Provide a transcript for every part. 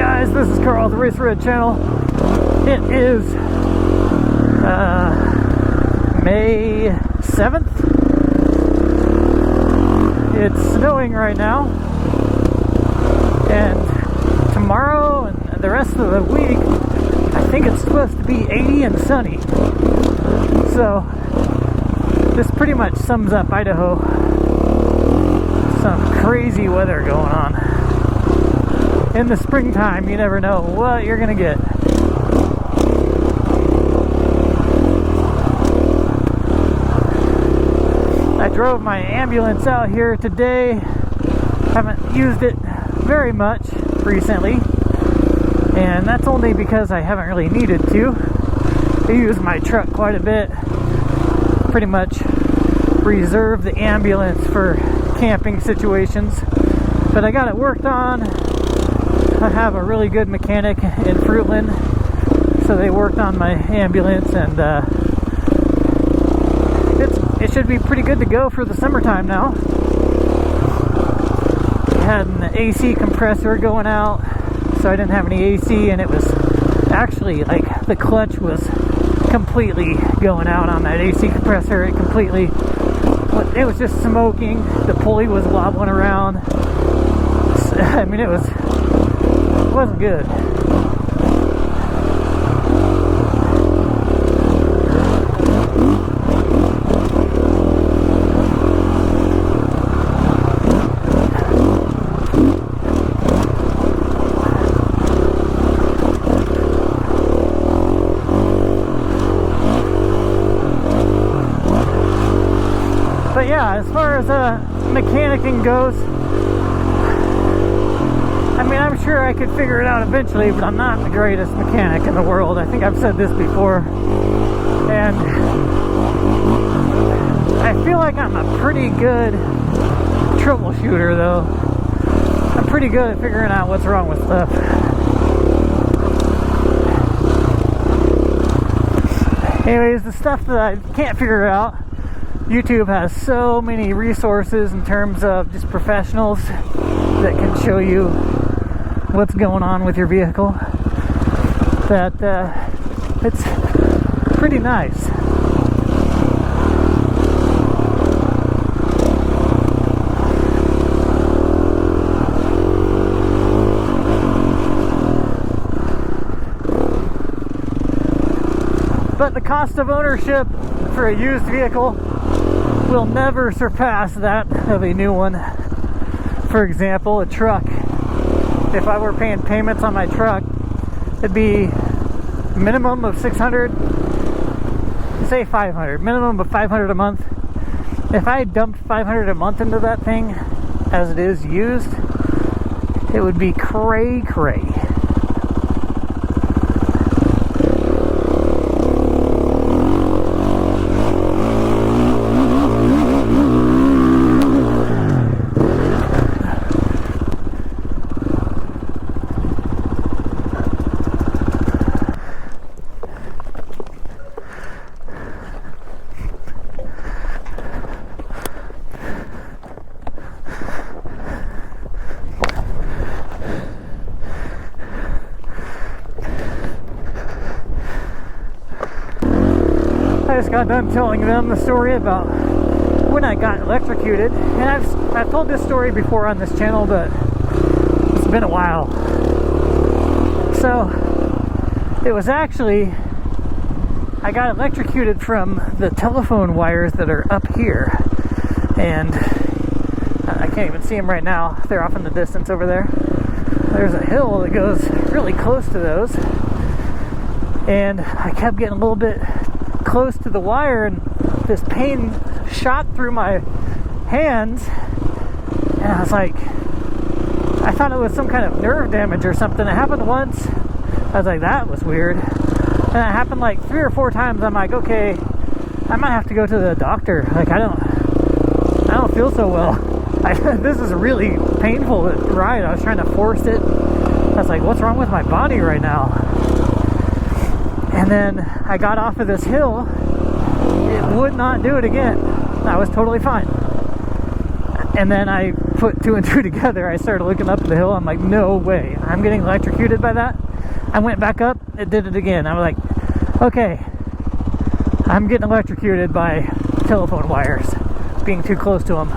guys, this is Carl, the Racerred channel. It is May 7th. It's snowing right now, and tomorrow and the rest of the week I think it's supposed to be 80 and sunny. So this pretty much sums up Idaho. Some crazy weather going on. In the springtime, you never know what you're gonna get. I drove my ambulance out here today. Haven't used it very much recently, and that's only because I haven't really needed to. I use my truck quite a bit. Pretty much reserve the ambulance for camping situations, but I got it worked on. I have a really good mechanic in Fruitland, so they worked on my ambulance, and it should be pretty good to go for the summertime now. I had an AC compressor going out, so I didn't have any AC, and it was actually like the clutch was completely going out on that AC compressor. It was just smoking. The pulley was wobbling around. I mean, it wasn't good. But yeah, as far as mechanicking goes, I mean, I'm sure I could figure it out eventually, but I'm not the greatest mechanic in the world. I think I've said this before. And I feel like I'm a pretty good troubleshooter, though. I'm pretty good at figuring out what's wrong with stuff. Anyways, the stuff that I can't figure out, YouTube has so many resources in terms of just professionals that can show you what's going on with your vehicle, that it's pretty nice. But the cost of ownership for a used vehicle will never surpass that of a new one. For example, a truck. If I were paying payments on my truck, it'd be minimum of $600, say $500, minimum of $500 a month. If I dumped $500 a month into that thing as it is used, it would be cray. I just got done telling them the story about when I got electrocuted, and I've told this story before on this channel, but it's been a while. So it was actually, I got electrocuted from the telephone wires that are up here, and I can't even see them right now. They're off in the distance over there. There's a hill that goes really close to those, and I kept getting a little bit close to the wire, and this pain shot through my hands, and I was like, I thought it was some kind of nerve damage or something. It happened once. I was like, that was weird. And it happened like 3 or 4 times. I'm like, okay, I might have to go to the doctor. Like, I don't feel so well. This is really painful ride. I was trying to force it. I was like, what's wrong with my body right now? And then I got off of this hill. It would not do it again. I was totally fine. And then I put 2 and 2 together. I started looking up the hill. I'm like, no way, I'm getting electrocuted by that. I went back up, it did it again. I was like, okay, I'm getting electrocuted by telephone wires, being too close to them.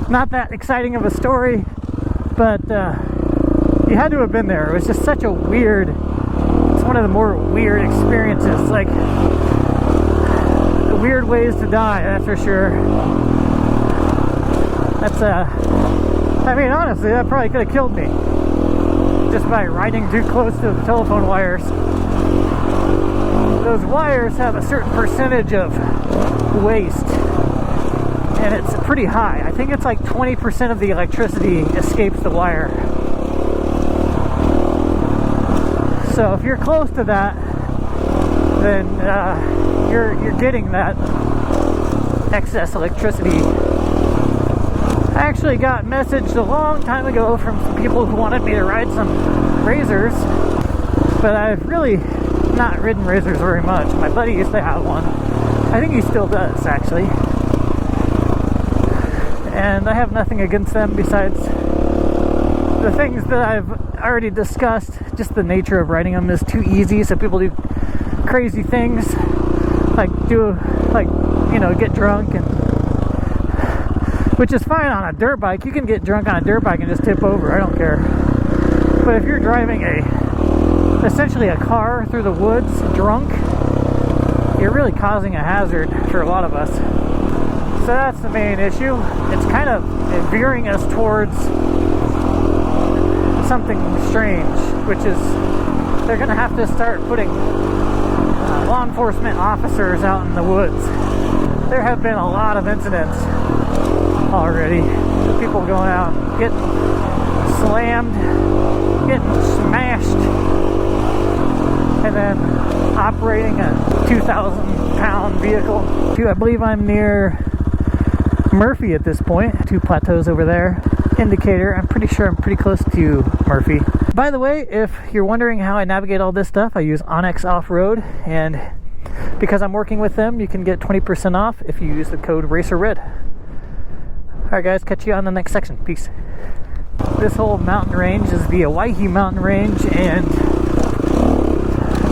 Not that exciting of a story, but you had to have been there. It was just such a weird, it's one of the more weird experiences, like weird ways to die, that's for sure. That's I mean, honestly, that probably could have killed me just by riding too close to the telephone wires. Those wires have a certain percentage of waste, and it's pretty high. I think it's like 20% of the electricity escapes the wire. So if you're close to that, then you're getting that excess electricity. I actually got messaged a long time ago from some people who wanted me to ride some Racers, but I've really not ridden Racers very much. My buddy used to have one. I think he still does, actually. And I have nothing against them besides the things that I've already discussed. Just the nature of riding them is too easy, so people do crazy things, like get drunk, and which is fine on a dirt bike. You can get drunk on a dirt bike and just tip over, I don't care. But if you're driving essentially a car through the woods drunk, you're really causing a hazard for a lot of us. So that's the main issue. It's kind of veering us towards something strange, which is they're going to have to start putting law enforcement officers out in the woods. There have been a lot of incidents already. People going out, getting slammed, getting smashed, and then operating a 2,000-pound vehicle. I believe I'm near Murphy at this point. 2 plateaus over there. Indicator, I'm pretty sure I'm pretty close to Murphy. By the way, if you're wondering how I navigate all this stuff, I use Onyx Off-Road, and because I'm working with them, you can get 20% off if you use the code Racerred. Alright guys, catch you on the next section. Peace. This whole mountain range is the Yucky mountain range, and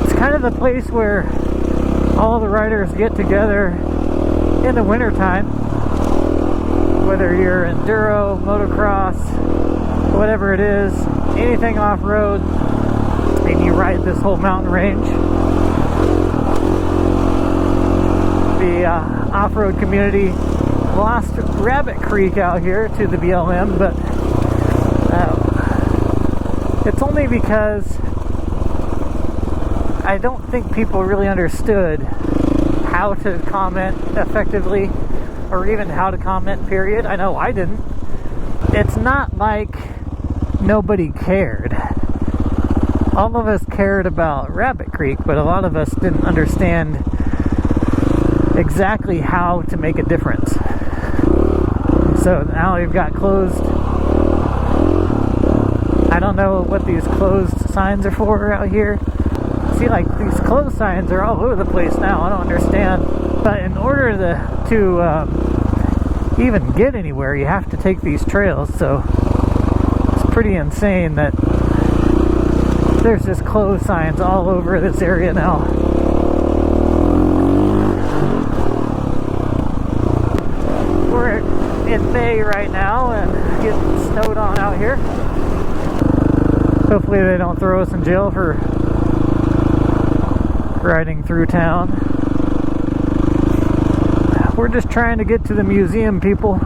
it's kind of the place where all the riders get together in the wintertime. Whether you're enduro, motocross, whatever it is, anything off-road, and you ride this whole mountain range. The off-road community lost Rabbit Creek out here to the BLM, but it's only because I don't think people really understood how to comment effectively, or even how to comment, period. I know I didn't. It's not like nobody cared. All of us cared about Rabbit Creek, but a lot of us didn't understand exactly how to make a difference. So now we've got closed. I don't know what these closed signs are for out here. See, like, these closed signs are all over the place now. I don't understand. But in order to even get anywhere, you have to take these trails. So it's pretty insane that there's just closed signs all over this area now. We're in May right now and getting snowed on out here. Hopefully they don't throw us in jail for riding through town. We're just trying to get to the museum, people.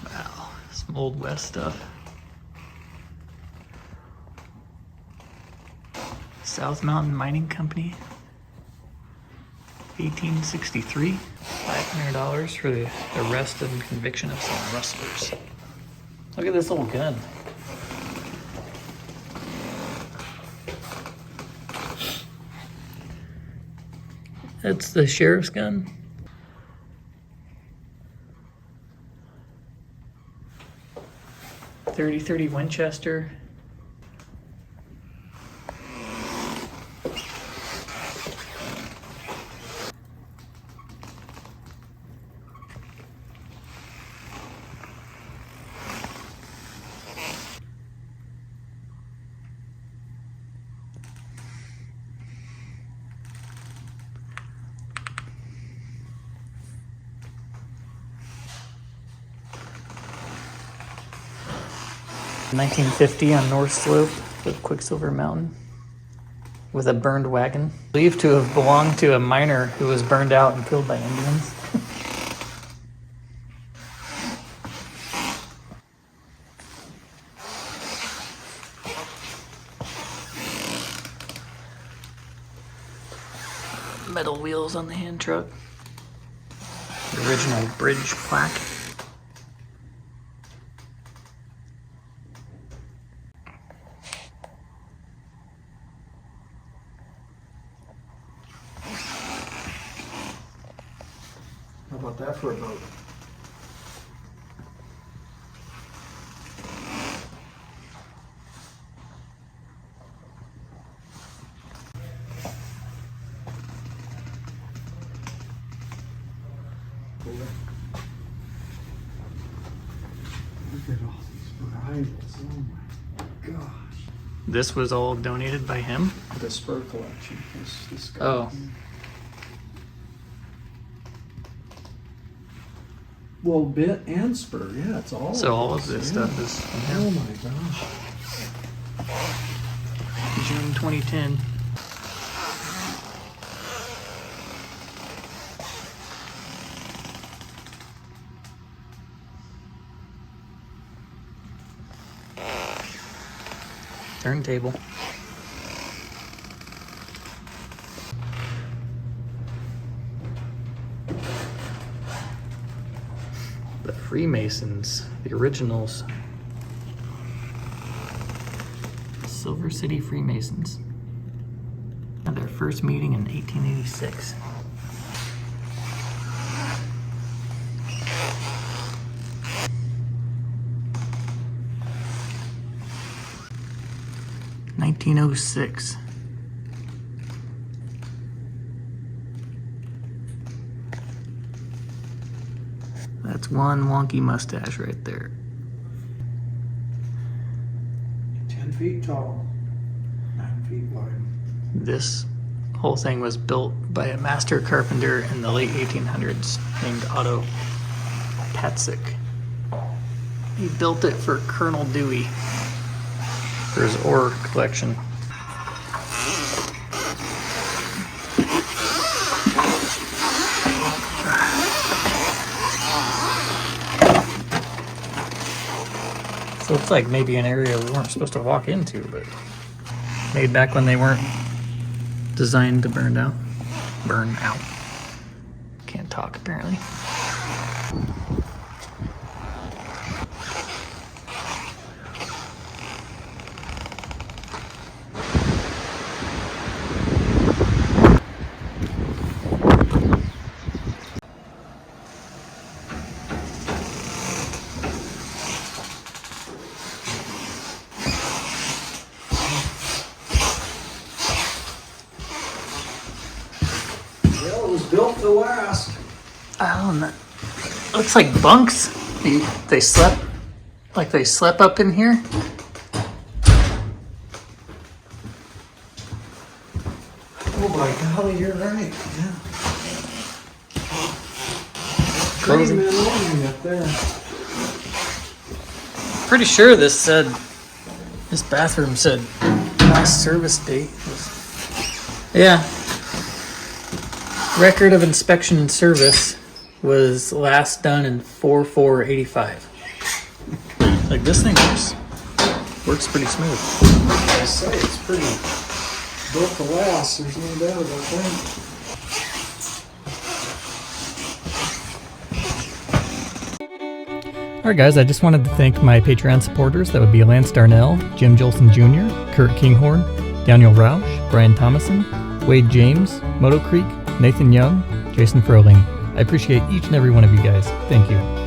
Wow, some Old West stuff. South Mountain Mining Company, 1863, $500 for the arrest and conviction of some rustlers. Look at this little gun. That's the sheriff's gun. .30 Winchester. .1950 on North Slope of Quicksilver Mountain with a burned wagon. Believed to have belonged to a miner who was burned out and killed by Indians. Metal wheels on the hand truck. The original bridge plaque. How about that for a boat? Look at all these varietals. Oh my gosh. This was all donated by him? The spur collection. This guy. Oh. Well, bit and spur, yeah, it's all. So all of this, this stuff is from Oh him. my gosh. June 2010. Turntable. The Freemasons, the originals. Silver City Freemasons. Had their first meeting in 1886. (1906). That's one wonky mustache right there. 10 feet tall, 9 feet wide. This whole thing was built by a master carpenter in the late 1800s named Otto Patzik. He built it for Colonel Dewey for his ore collection. So it's like maybe an area we weren't supposed to walk into, but made back when they weren't designed to burn out. Burn out. Can't talk apparently. Built to last. Oh, no. Looks like bunks. They slept, like they slept up in here. Oh my golly, you're right. Yeah. Crazy. Men only up there. Pretty sure this said, this bathroom said last service date was, yeah. Record of inspection and service was last done in 4/4/85. Like this thing works pretty smooth. I say it's pretty built to last. There's no doubt about that. Alright guys, I just wanted to thank my Patreon supporters. That would be Lance Darnell, Jim Jolson Jr., Kurt Kinghorn, Daniel Rausch, Brian Thomason, Wade James, Moto Creek, Nathan Young, Jason Froling. I appreciate each and every one of you guys. Thank you.